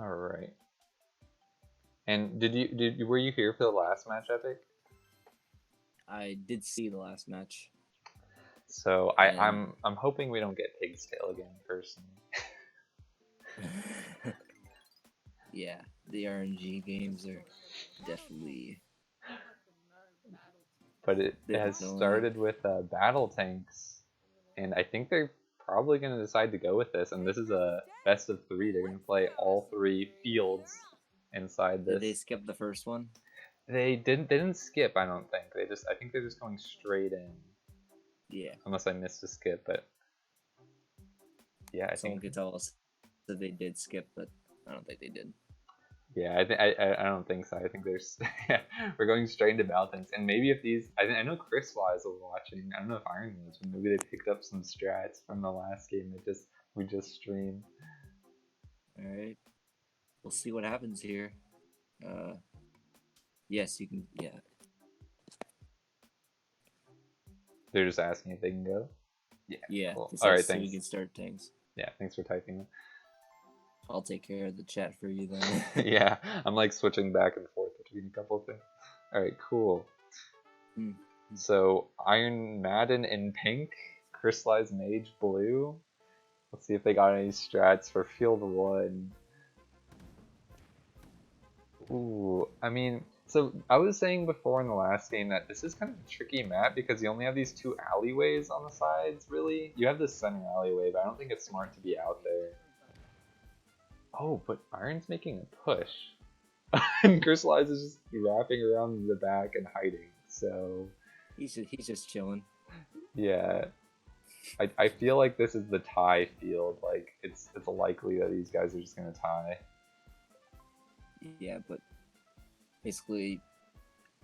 All right. And were you here for the last match, Epic? I did see the last match. So And... I'm hoping we don't get Pig's Tail again, personally. yeah, the RNG games are definitely But it a bit has annoying. started with battle tanks, and I think they're probably going to decide to go with this. And this is a best of 3. They're going to play all 3 fields inside Did they this. skip the first one? They didn't skip. I don't think I think they're just going straight in. Yeah. Unless I missed a skip, but yeah, I Someone think. could tell us that they did skip, but I don't think they did. Yeah, I don't think so. I think there's we're going straight into battle tanks, and maybe if these I know Chris Wise was watching. I don't know if Iron was, but maybe they picked up some strats from the last game that we just streamed. All right, we'll see what happens here. Yes, you can. Yeah. They're just asking if they can go. Yeah, Yeah. cool. It All right, says so we thanks. can start things. Yeah, thanks for typing. I'll take care of the chat for you then. Yeah, I'm like switching back and forth between a couple of things. All right, cool. So IronMadden in pink, crystalizedmage blue. Let's see if they got any strats for field 1. Ooh, I mean, so I was saying before in the last game that this is kind of a tricky map because you only have these 2 alleyways on the sides, really. You have this center alleyway, but I don't think it's smart to be out there. Oh, but Iron's making a push. And Crystallize is just wrapping around the back and hiding, so... he's just chilling. Yeah. I feel like this is the tie field. Like, it's likely that these guys are just gonna tie. Yeah, but basically,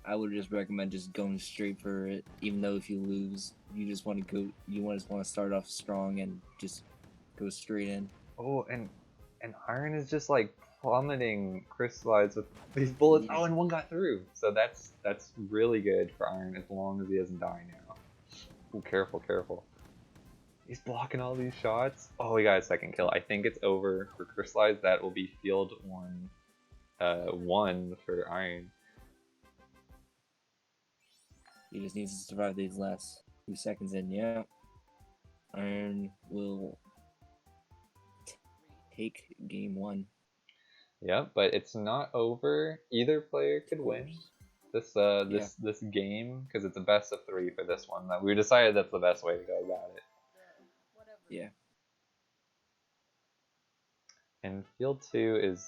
I would just recommend just going straight for it. Even though if you lose, you just want to go. You just want to start off strong and just go straight in. Oh, and Iron is just like plummeting Crystallize with these bullets. Yeah. Oh, and one got through. So that's really good for Iron as long as he doesn't die now. Ooh, careful, careful. He's blocking all these shots. Oh, he got a second kill. I think it's over for Crystallize. That will be field 1 for Iron. He just needs to survive these last few seconds in. Yeah. Iron will take game 1. Yep, but it's not over. Either player could win this game because it's a best of 3 for this one. We decided that's the best way to go about it. Yeah. And field 2 is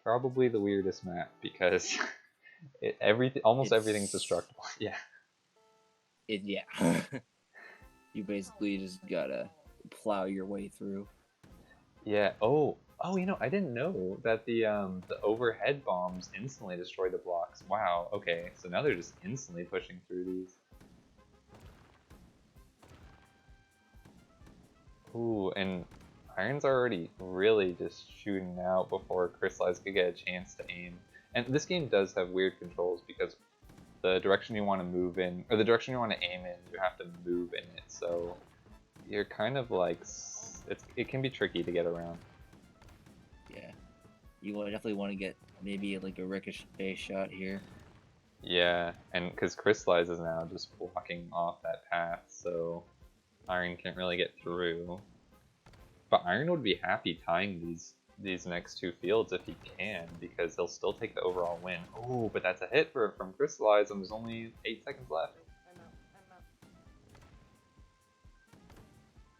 probably the weirdest map because almost everything's destructible. Yeah. Yeah. You basically just gotta plow your way through. Yeah. Oh, you know, I didn't know that the overhead bombs instantly destroy the blocks. Wow. Okay, so now they're just instantly pushing through these. Ooh, and Iron's already really just shooting out before Crystallize could get a chance to aim. And this game does have weird controls because the direction you want to move in, or the direction you want to aim in, you have to move in it. So you're kind of like, it can be tricky to get around. Yeah. You definitely want to get maybe like a ricochet shot here. Yeah, and because Crystallize is now just blocking off that path, so Iron can't really get through. But Iron would be happy tying these next 2 fields if he can, because he'll still take the overall win. Oh, but that's a hit from Crystallize, and there's only 8 seconds left.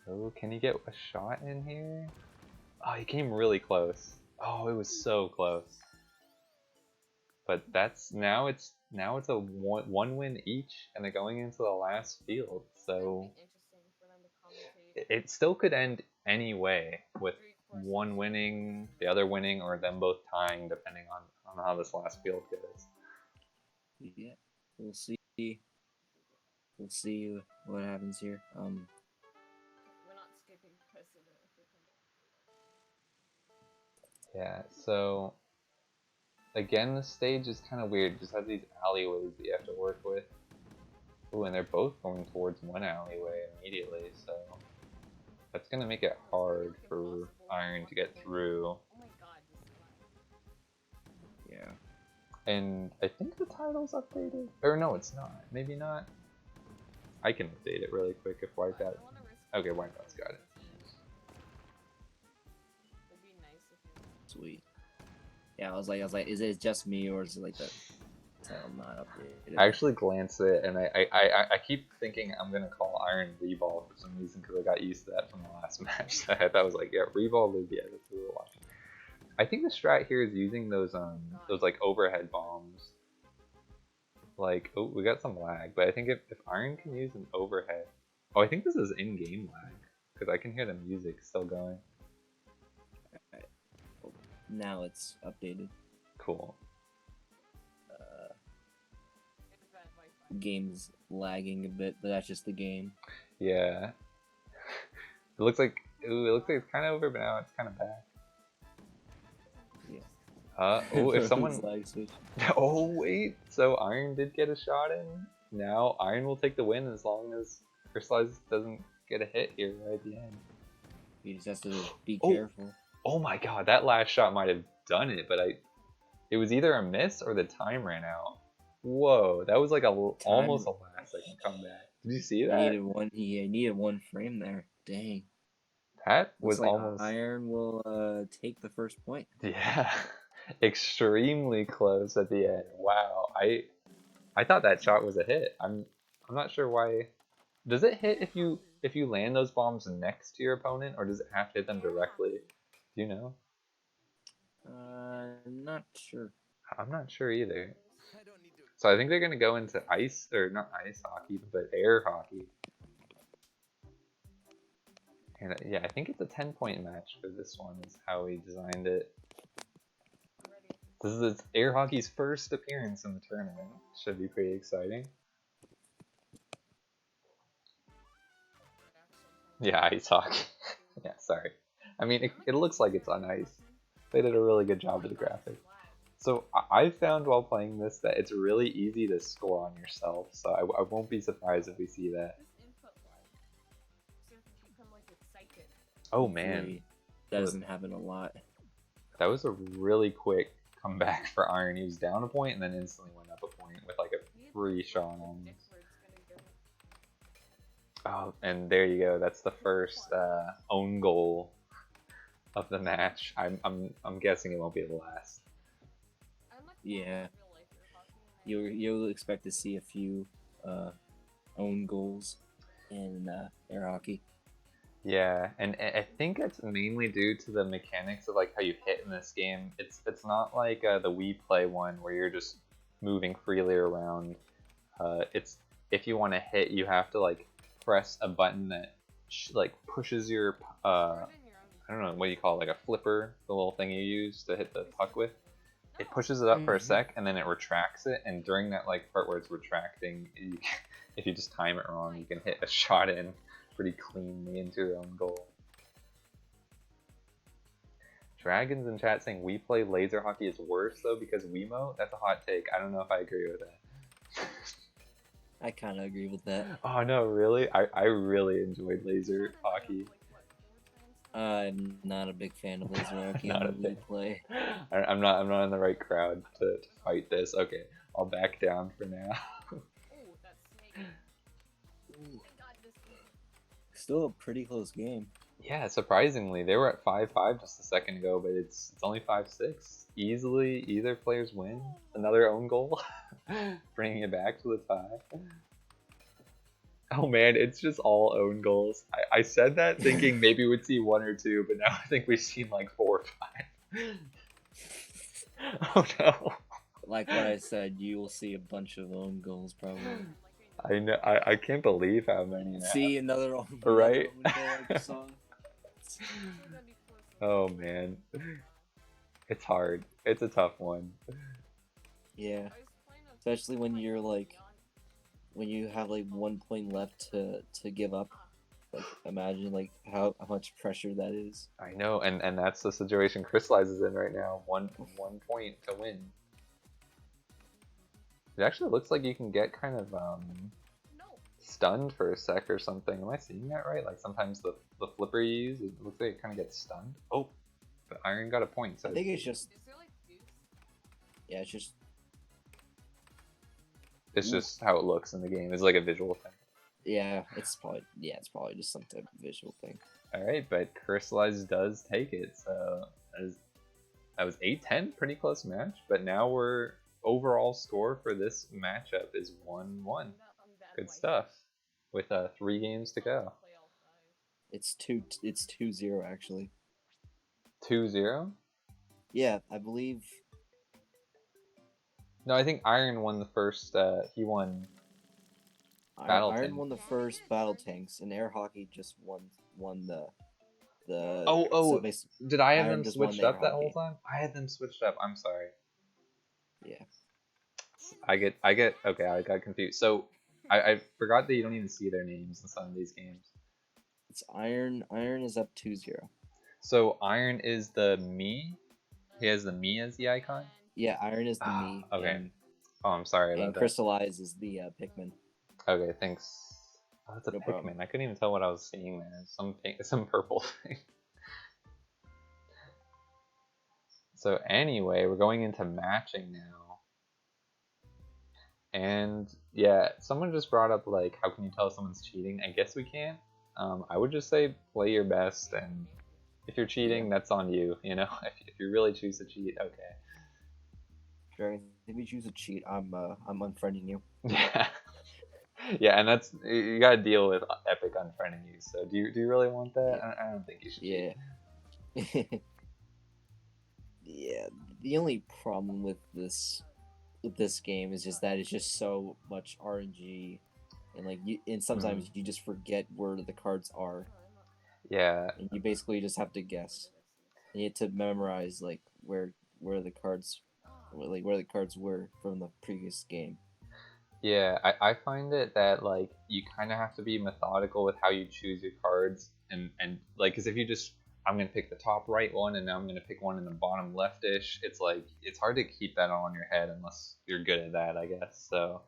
Oh, can he get a shot in here? Oh, he came really close. Oh, it was so close. But that's now it's a one win each, and they're going into the last field. So it still could end any way, with one winning, the other winning, or them both tying, depending on how this last field goes. Yeah, we'll see. We'll see what happens here. Yeah. So again, the stage is kind of weird. It just has these alleyways that you have to work with. Ooh, and they're both going towards one alleyway immediately, so that's gonna make it hard for Iron to get through. And I think the title's updated. Or no, it's not. Maybe not. I can update it really quick if Wipeout. Okay, Wipeout's got it. Sweet. Yeah, I was like, is it just me or is it like that? I'm not updated. I actually glanced it, and I keep thinking I'm gonna call Iron Reball for some reason because I got used to that from the last match. So I thought I was like, yeah, Reball would be that's what we're watching. I think the strat here is using those like overhead bombs. Like, oh, we got some lag, but I think if Iron can use an overhead, oh, I think this is in-game lag because I can hear the music still going. Right. Now it's updated. Cool. Game's lagging a bit, but that's just the game. Yeah. It looks like it's kind of over, but now it's kind of back. Yeah. Oh, if someone. Oh wait, so Iron did get a shot in. Now Iron will take the win as long as Crystalized doesn't get a hit here right at the end. He just has to be careful. Oh my god, that last shot might have done it, but it was either a miss or the time ran out. Whoa, that was like almost a last second comeback. Did you see that? He needed one frame there. Dang. That was like almost. Iron will take the first point. Yeah, extremely close at the end. Wow, I thought that shot was a hit. I'm not sure why. Does it hit if you land those bombs next to your opponent, or does it have to hit them directly? Do you know? Not sure. I'm not sure either. So I think they're gonna go into ice, or not ice hockey, but air hockey. And yeah, I think it's a 10-point match for this one. Is how we designed it. This is air hockey's first appearance in the tournament. Should be pretty exciting. Yeah, ice hockey. Yeah, sorry. I mean, it looks like it's on ice. They did a really good job with the graphics. So I found while playing this that it's really easy to score on yourself, so I won't be surprised if we see that. Oh man. That doesn't happen a lot. That was a really quick comeback for Iron. He was down a point and then instantly went up a point with like a free shot on this. Oh, and there you go. That's the first own goal of the match. I'm guessing it won't be the last. Yeah, you'll expect to see a few own goals in air hockey. Yeah, and I think it's mainly due to the mechanics of like how you hit in this game. It's not like the Wii Play one where you're just moving freely around. It's if you want to hit, you have to like press a button that like pushes your I don't know what you call it, like a flipper, the little thing you use to hit the puck with. It pushes it up for a sec and then it retracts it, and during that like part where it's retracting, if you just time it wrong, you can hit a shot in pretty cleanly into your own goal. Dragons in chat saying we play laser hockey is worse though because Wiimote. That's a hot take. I don't know if I agree with that. I kind of agree with that. Oh no, really? I really enjoyed laser hockey. I'm not a big fan of laser hockey on the Wii Play. I'm not in the right crowd to fight this. Okay, I'll back down for now. Still a pretty close game. Yeah, surprisingly, they were at 5-5 just a second ago, but it's only 5-6. Easily, either players win. Another own goal, bringing it back to the tie. Oh man, it's just all own goals. I said that thinking maybe we'd see one or two, but now I think we've seen like 4 or 5. Oh no. Like what I said, you will see a bunch of own goals probably. I know. I can't believe how many now. See another own goal. Right? Another own goal Oh man. It's hard. It's a tough one. Yeah. Especially when you're like, when you have like 1 point left to give up. Like, imagine like how much pressure that is. I know, and that's the situation Crystalized is in right now. One point to win. It actually looks like you can get kind of stunned for a sec or something. Am I seeing that right? Like sometimes the flipper you use, it looks like it kind of gets stunned. Oh, but Iron got a point. So I think it's just, yeah, it's just It's just how it looks in the game. It's like a visual thing. Yeah, it's probably just some type of visual thing. All right, but Crystallized does take it. So that was 8-10, pretty close match. But now we're overall score for this matchup is 1-1. Good stuff. With 3 games to go. It's 2-0 actually. 2-0? Yeah, I believe. No, I think Iron won the first. He won. Battle Iron tank. won the first battle tanks, and air hockey just won the. Oh, so did I have Iron them just won switched the air up that whole hockey. time? I had them switched up. I'm sorry. Yeah. I get. Okay, I got confused. So I forgot that you don't even see their names in some of these games. It's Iron. Iron is up 2-0. So Iron is the me. He has the me as the icon. Yeah, Iron is the me. Okay. Oh, I'm sorry about and that. Crystallize is the Pikmin. Okay, thanks. Oh, it's a No Pikmin. problem. I couldn't even tell what I was seeing there. Some purple thing. So anyway, we're going into matching now. And yeah, someone just brought up like, how can you tell if someone's cheating? I guess we can. I would just say play your best, and if you're cheating, that's on you. You know, if you really choose to cheat, okay. Dragon, if you choose to cheat, I'm unfriending you. Yeah. Yeah, and that's you gotta deal with Epic unfriending you. So do you really want that? Yeah. I don't think you should. Yeah. Yeah. The only problem with this game is just that it's just so much RNG, and sometimes you just forget where the cards are. Yeah. And you basically just have to guess. And you have to memorize like where the cards were from the previous game. Yeah, I find it that like you kind of have to be methodical with how you choose your cards, and like, because if you just, I'm gonna pick the top right one and now I'm gonna pick one in the bottom leftish, it's like it's hard to keep that all in your head unless you're good at that, I guess. So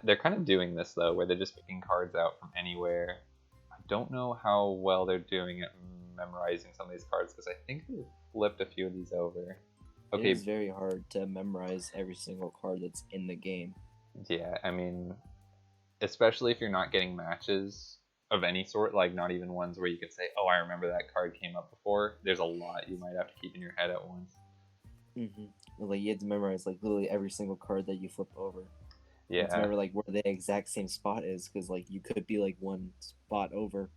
they're kind of doing this though, where they're just picking cards out from anywhere. I don't know how well they're doing at memorizing some of these cards, because I think they flipped a few of these over. Okay. It is very hard to memorize every single card that's in the game. Yeah, I mean, especially if you're not getting matches of any sort, like not even ones where you could say, oh, I remember that card came up before. There's a lot you might have to keep in your head at once. Like you have to memorize like literally every single card that you flip over. Yeah. You have to remember like where the exact same spot is, because like you could be like one spot over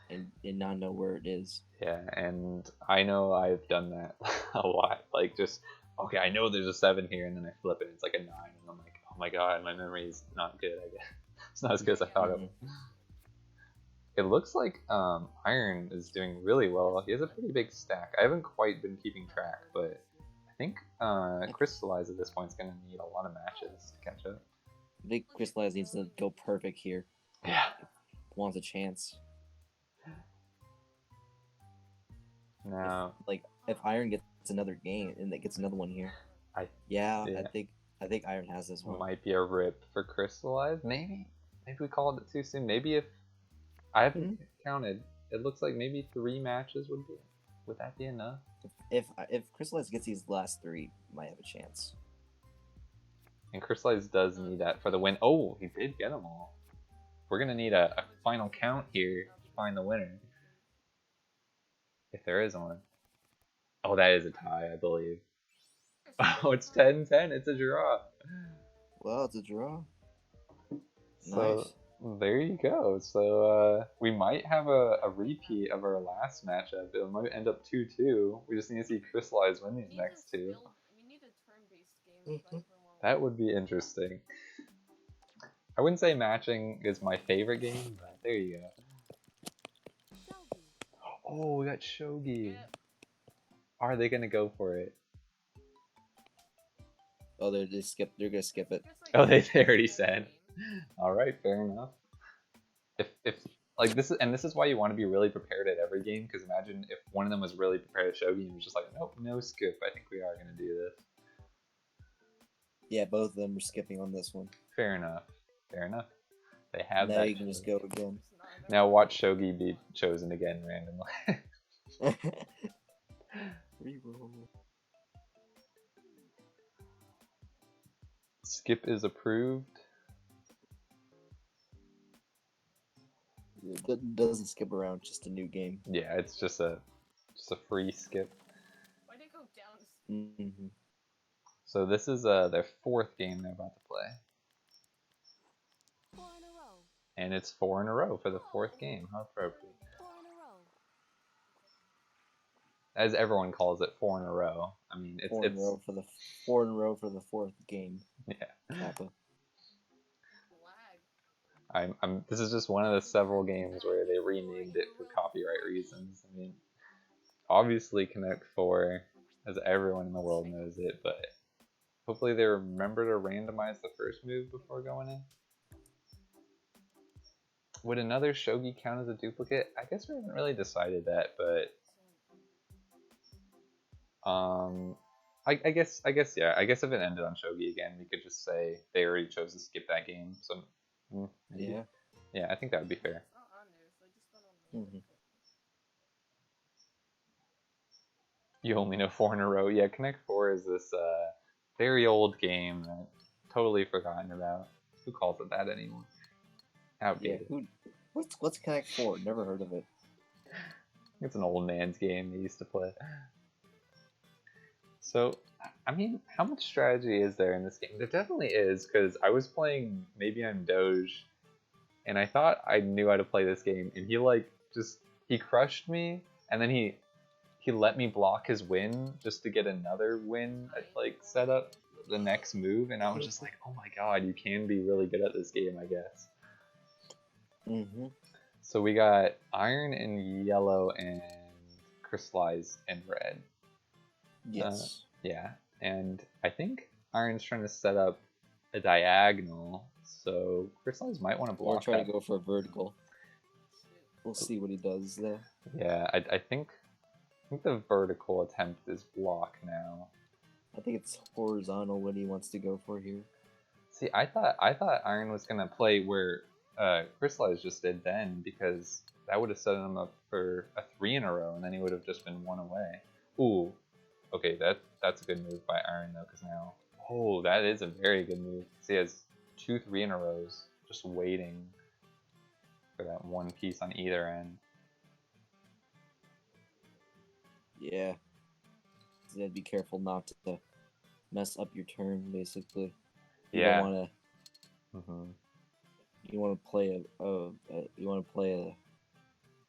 and not know where it is. Yeah, and I know I've done that a lot. Like, just, okay, I know there's a 7 here, and then I flip it, it's like a 9, and I'm like, oh my god, my memory is not good, I guess. It's not as good as I thought it was. It looks like Iron is doing really well. He has a pretty big stack. I haven't quite been keeping track, but I think Crystallize at this point is going to need a lot of matches to catch up. I think Crystallize needs to go perfect here. Yeah. Wants a chance. Now, if Iron gets another game and it gets another one here, I think Iron has this one. Might be a rip for Crystallize. Maybe we called it too soon. Maybe if I haven't counted, it looks like maybe 3 matches would that be enough? If Crystallize gets these last 3, might have a chance. And Crystallize does need that for the win. Oh, he did get them all. We're gonna need a final count here to find the winner. If there is one. Oh, that is a tie, I believe. Oh, it's 10-10. It's a draw. Well, it's a draw. So, nice. There you go. So we might have a repeat of our last matchup. It might end up 2-2. We just need to see Crystallize win these next 2. We need a turn-based game. That would be interesting. I wouldn't say matching is my favorite game, but there you go. Oh, we got Shogi. Are they gonna go for it? Oh, they're gonna skip it. Oh, they already said. All right, fair enough. If like this is why you want to be really prepared at every game, because imagine if one of them was really prepared at Shogi and was just like, nope, no skip. I think we are gonna do this. Yeah, both of them are skipping on this one. Fair enough. Fair enough. They have now that. You can just go again. Now watch Shogi be chosen again randomly. Reroll. Skip is approved. It doesn't skip around, just a new game. Yeah, it's just a free skip. Why'd it go down? Mm-hmm. So this is their 4th game they're about to play. 4 in a row. And it's 4 in a row for the 4th game. How appropriate. 4 in a row. As everyone calls it, 4 in a row. I mean, it's 4 in a row for the 4 in a row for the 4th game. Yeah. Kappa. Lag. This is just one of the several games where they renamed it for copyright reasons. I mean, obviously Connect 4, as everyone in the world knows it, but hopefully they remember to randomize the first move before going in. Would another shogi count as a duplicate? I guess we haven't really decided that, but I guess yeah. I guess if it ended on shogi again, we could just say they already chose to skip that game. So maybe. Yeah, I think that would be fair. It's not on there, so I just went on the Mm-hmm. You only know 4 in a row. Yeah, Connect 4 is this very old game that totally forgotten about. Who calls it that anymore? Outdated. Yeah, what's Connect 4? Never heard of it. It's an old man's game they used to play. So, I mean, how much strategy is there in this game? There definitely is, because I was playing Maybe I'm Doge, and I thought I knew how to play this game, and he crushed me, and then he let me block his win just to get another win, like, set up the next move, and I was just like, oh my god, you can be really good at this game, I guess. Mm-hmm. So we got Iron in yellow and Crystallized in red. Yes. Yeah, and I think Iron's trying to set up a diagonal, so Crystallized might want to block Or try that. to go for a vertical. We'll see what he does there. Yeah, I think the vertical attempt is block now. I think it's horizontal what he wants to go for here. See, I thought Iron was gonna play where Crystallized just did then, because that would have set him up for a 3 in a row, and then he would have just been 1 away. Ooh, okay, that's a good move by Iron though, because now, oh, that is a very good move. See, he has 2 3 in a rows, just waiting for that one piece on either end. Yeah. You gotta be careful not to mess up your turn, basically. You Yeah. don't want to. Mm-hmm. You want to play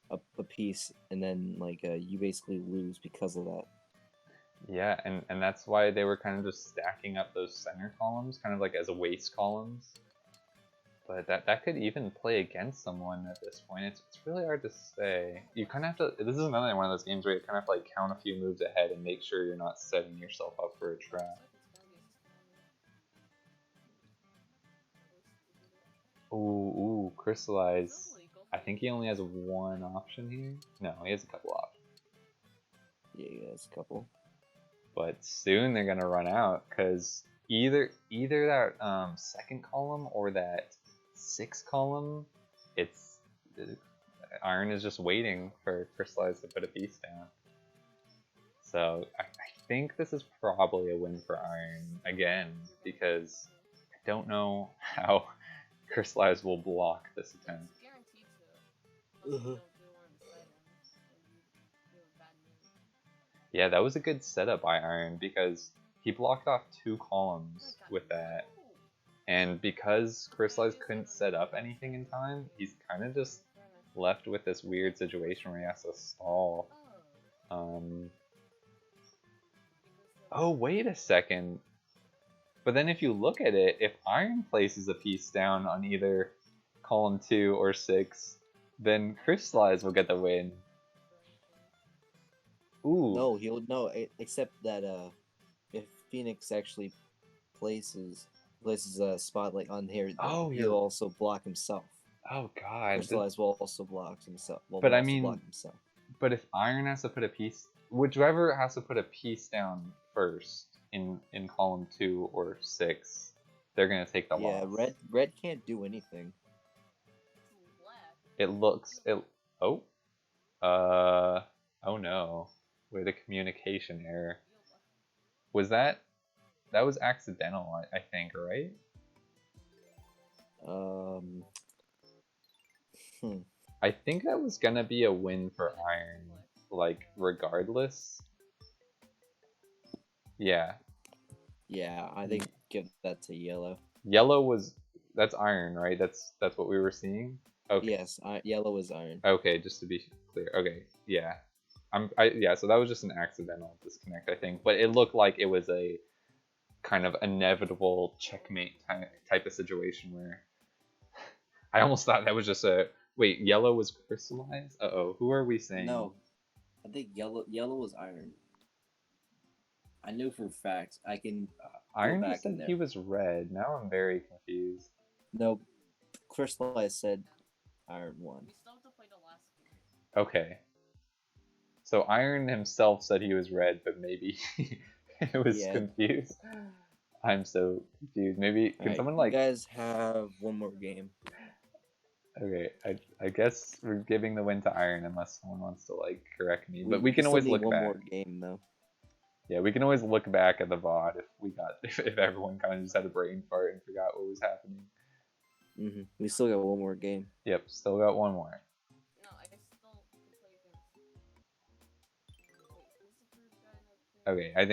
a piece, and then you basically lose because of that. Yeah, and that's why they were kind of just stacking up those center columns, kind of like as a waste columns. But that could even play against someone at this point. It's really hard to say. You kind of have to. This is another one of those games where you kind of have to like count a few moves ahead and make sure you're not setting yourself up for a trap. Ooh, Crystallize. I think he only has one option here. No, he has a couple options. Yeah, he has a couple. But soon they're gonna run out, because either that second column or that 6 column, Iron is just waiting for Crystallize to put a piece down. So I think this is probably a win for Iron again, because I don't know how Crystallize will block this attempt. Yeah, that was a good setup by Iron, because he blocked off 2 columns with that. And because Crystallize couldn't set up anything in time, he's kind of just left with this weird situation where he has to stall. Oh, wait a second. But then if you look at it, if Iron places a piece down on either column 2 or 6, then Crystallize will get the win. Ooh. No, except that if Phoenix actually places a spotlight on here, he'll also block himself. Oh god. Crystallize will also block himself. But I mean, but if Iron has to put a piece, whichever has to put a piece down first in column 2 or 6, they're gonna take the loss. Yeah, red can't do anything. Oh no. Wait, a communication error. Was that accidental, I think, right? I think that was gonna be a win for Iron, like regardless. Yeah. Yeah, I think give that to yellow. Yellow was that's Iron, right? That's what we were seeing. Okay. Yes, yellow is iron. Okay, just to be clear. Okay, yeah. Yeah, so that was just an accidental disconnect, I think. But it looked like it was a kind of inevitable checkmate type of situation where I almost thought that was just a wait, yellow was crystallized? Uh-oh, who are we saying? No, I think yellow was iron. I know for a fact. I can Iron go just back in said there. he was red. Now I'm very confused. No, crystallized said iron won. We still have to play the last game. Okay. So Iron himself said he was red, but maybe it was Yeah. confused. I'm so confused. Maybe can someone You guys have one more game. Okay, I guess we're giving the win to Iron unless someone wants to like correct me. But we can still always need look one back. more game though. Yeah, we can always look back at the VOD if everyone kind of just had a brain fart and forgot what was happening. We still got one more game. Yep, still got one more. No, I still can play against. Wait, who's the third guy? Okay, I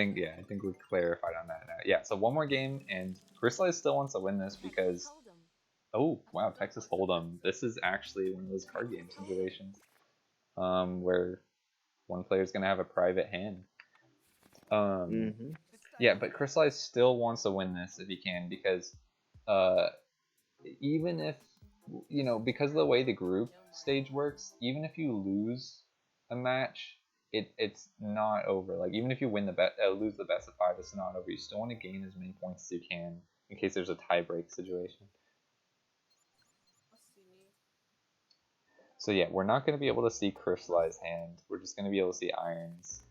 think we've clarified on that now. Yeah, so one more game, and Crystallized still wants to win this because oh wow, Texas Hold'em. This is actually one of those card game situations, where one player's gonna have a private hand. Yeah, but Crystallized still wants to win this if he can because, even if because of the way the group stage works, even if you lose a match, it's not over. Like even if you win lose the best of 5, it's not over. You still want to gain as many points as you can in case there's a tie-break situation. So yeah, we're not going to be able to see Crystallized hand. We're just going to be able to see Irons,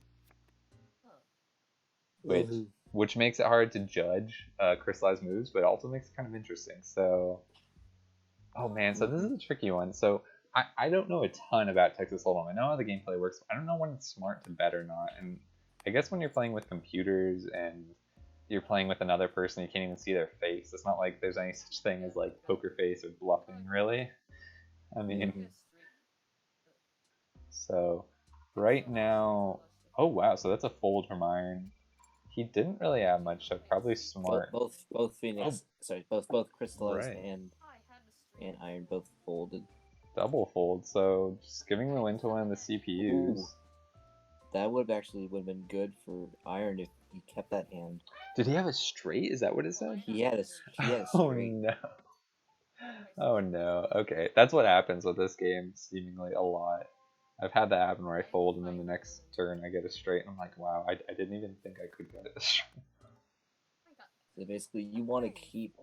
which makes it hard to judge Crystallized moves, but also makes it kind of interesting. So, oh man, so this is a tricky one. So I don't know a ton about Texas Hold'em. I know how the gameplay works, but I don't know when it's smart to bet or not. And I guess when you're playing with computers and you're playing with another person, you can't even see their face. It's not like there's any such thing as like poker face or bluffing, really. I mean, so right now, oh wow, so that's a fold from Iron. He didn't really have much, so probably smart. Both Phoenix, both Crystallized right. and Iron both folded. Double fold, so just giving the win to one of the CPUs. Ooh. That would have been good for Iron if he kept that hand. Did he have a straight? Is that what it said? He had a straight. Oh no. Oh no. Okay, that's what happens with this game seemingly a lot. I've had that happen where I fold and then the next turn I get a straight and I'm like, wow, I didn't even think I could get it. So basically, you want to keep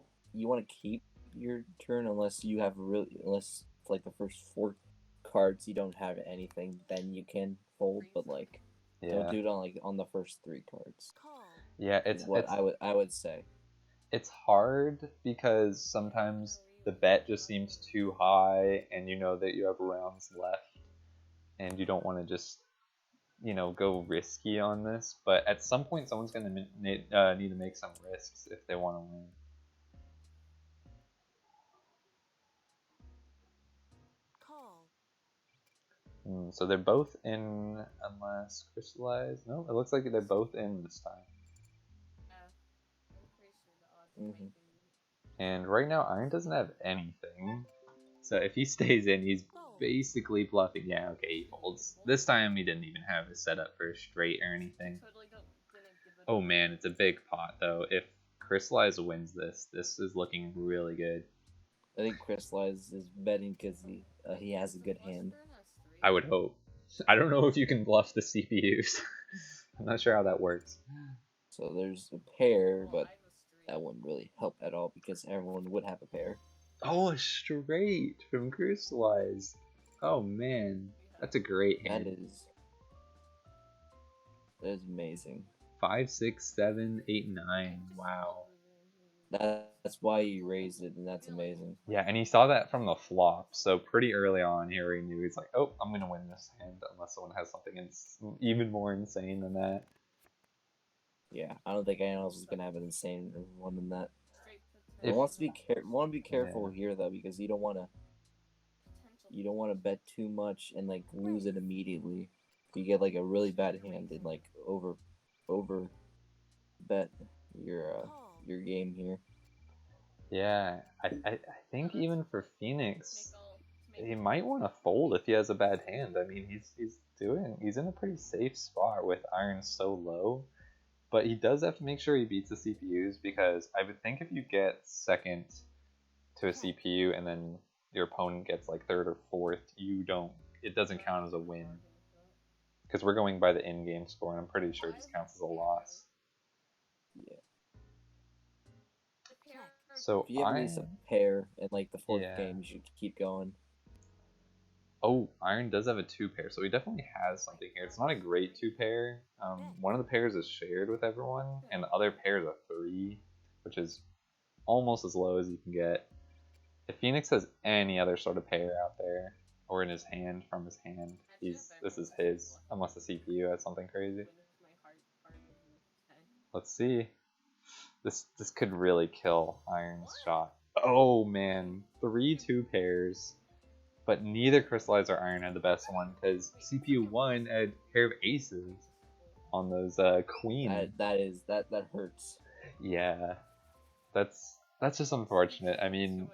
your turn unless you have unless like the first 4 cards you don't have anything, then you can fold. But like, don't do it on the first 3 cards. Yeah, it's what I would say. It's hard because sometimes the bet just seems too high, and you know that you have rounds left, and you don't want to just go risky on this. But at some point, someone's gonna need to make some risks if they want to win. So they're both in, unless Crystallized. No, it looks like they're both in this time. And right now, Iron doesn't have anything. So if he stays in, he's basically bluffing. Yeah, okay, he folds. This time, he didn't even have a setup for a straight or anything. Oh man, it's a big pot though. If Crystallized wins this is looking really good. I think Crystallized is betting because he has a good hand. I would hope. I don't know if you can bluff the CPUs. I'm not sure how that works. So there's a pair, but that wouldn't really help at all because everyone would have a pair. Oh, a straight from Crystallized. Oh man, that's a great hand. That is amazing. 5, 6, 7, 8, 9. Wow. That's why he raised it, and that's amazing. Yeah, and he saw that from the flop, so pretty early on here he knew he's like, oh, I'm gonna win this hand unless someone has something even more insane than that. Yeah, I don't think anyone else is gonna have an insane one than that. Straight I If- want to be careful Yeah. here though, because you don't want to bet too much and like lose it immediately. You get like a really bad hand and like over bet your game here. Yeah, I think even for to Phoenix, make he might want to fold if he has a bad hand. I mean, he's in a pretty safe spot with iron so low, but he does have to make sure he beats the CPUs because I would think if you get second to a CPU and then your opponent gets like third or fourth, it doesn't count as a win because we're going by the in-game score, and I'm pretty sure this counts as a loss. Yeah. So If you have at least a pair in like the fourth Yeah. game, you should keep going. Oh, Iron does have a 2-pair, so he definitely has something here. It's not a great 2-pair. One of the pairs is shared with everyone, and the other pair is a 3, which is almost as low as you can get. If Phoenix has any other sort of pair out there, or in his hand, from his hand, this is his, unless the CPU has something crazy. Let's see. This could really kill Iron's shot. Oh man, 3 2-pairs. But neither Crystallized or Iron had the best one because CPU 1 had a pair of aces on those queen. That hurts. Yeah, that's just unfortunate. I mean,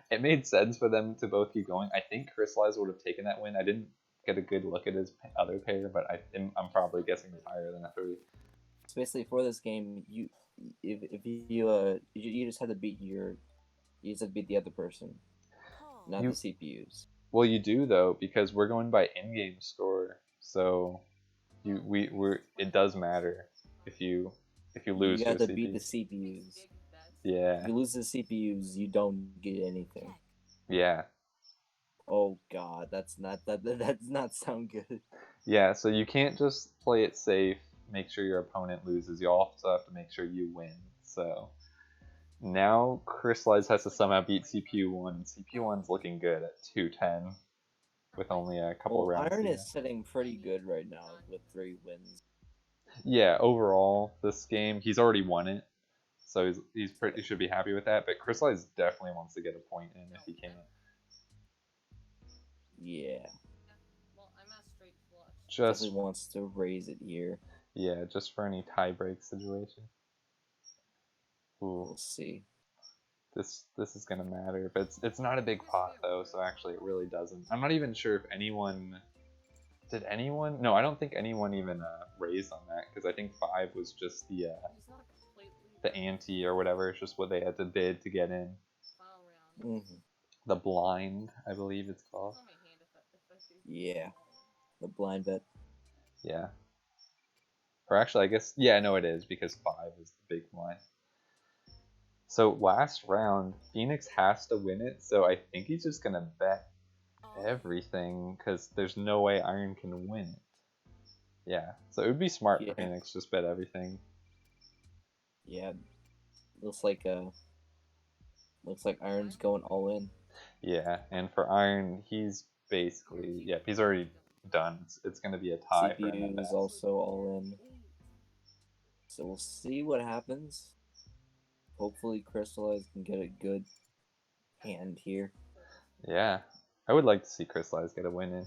it made sense for them to both keep going. I think Crystallized would have taken that win. I didn't get a good look at his other pair, but I'm probably guessing it's higher than a 3. So basically, for this game, if you just had to beat the other person, not the CPUs. Well, you do though because we're going by in-game score, so it does matter if you lose You to a got to CPU. beat the CPUs. Yeah. If you lose to the CPUs, you don't get anything. Yeah. Oh god, that does not sound good. Yeah, so you can't just play it safe, make sure your opponent loses. You also have to make sure you win. So now Crystallize has to somehow beat CPU 1. CPU 1's looking good at 210 with only a couple rounds. Iron is sitting pretty good right now with 3 wins. Yeah, overall, this game, he's already won it. So he should be happy with that, but Crystallize definitely wants to get a point in if he can. Yeah. Well, I'm at straight flush. Just Definitely wants to raise it here. Yeah, just for any tie-break situation. Ooh. We'll see. This is gonna matter, but it's not a big pot though, so actually it really doesn't. I'm not even sure if anyone did anyone. No, I don't think anyone even raised on that because I think 5 was just the ante or whatever. It's just what they had to bid to get in. Mm-hmm. The blind, I believe it's called. Yeah, the blind bet. Yeah. Or actually, I guess no, it is because 5 is the big blind. So last round, Phoenix has to win it, so I think he's just gonna bet everything because there's no way Iron can win it. Yeah, so it would be smart for Phoenix just bet everything. Yeah, looks like Iron's going all in. Yeah, and for Iron, he's basically he's already done. It's gonna be a tie for him. CPU is also all in. So we'll see what happens. Hopefully, Crystallize can get a good hand here. Yeah, I would like to see Crystallize get a win in.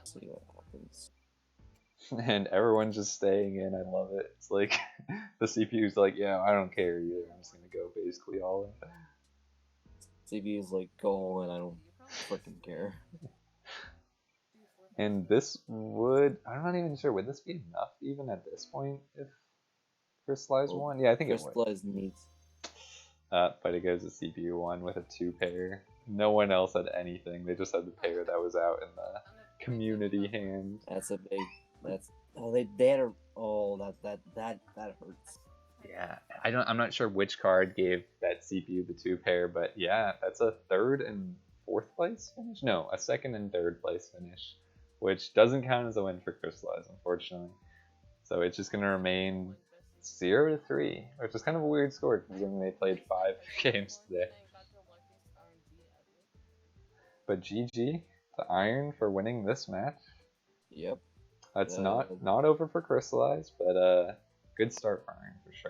See what happens. And everyone's just staying in. I love it. It's like the CPU's like, yeah, I don't care either. I'm just gonna go basically all in. CPU is like, go all in. I don't freaking care. And I'm not even sure, would this be enough even at this point if Crystallize won? Yeah, I think Crystallize needs. But it goes to CPU 1 with a 2-pair. No one else had anything. They just had the pair that was out in the community hand. That's a big. They had a. Oh, that hurts. Yeah, I'm not sure which card gave that CPU the 2-pair, but yeah, that's a 3rd and 4th place finish. No, a 2nd and 3rd place finish, which doesn't count as a win for Crystallize, unfortunately. So it's just gonna remain 0-3, which is kind of a weird score considering they played 5 games today. But GG to Iron for winning this match. Yep. That's not over for crystallized, but good start for Iron for sure.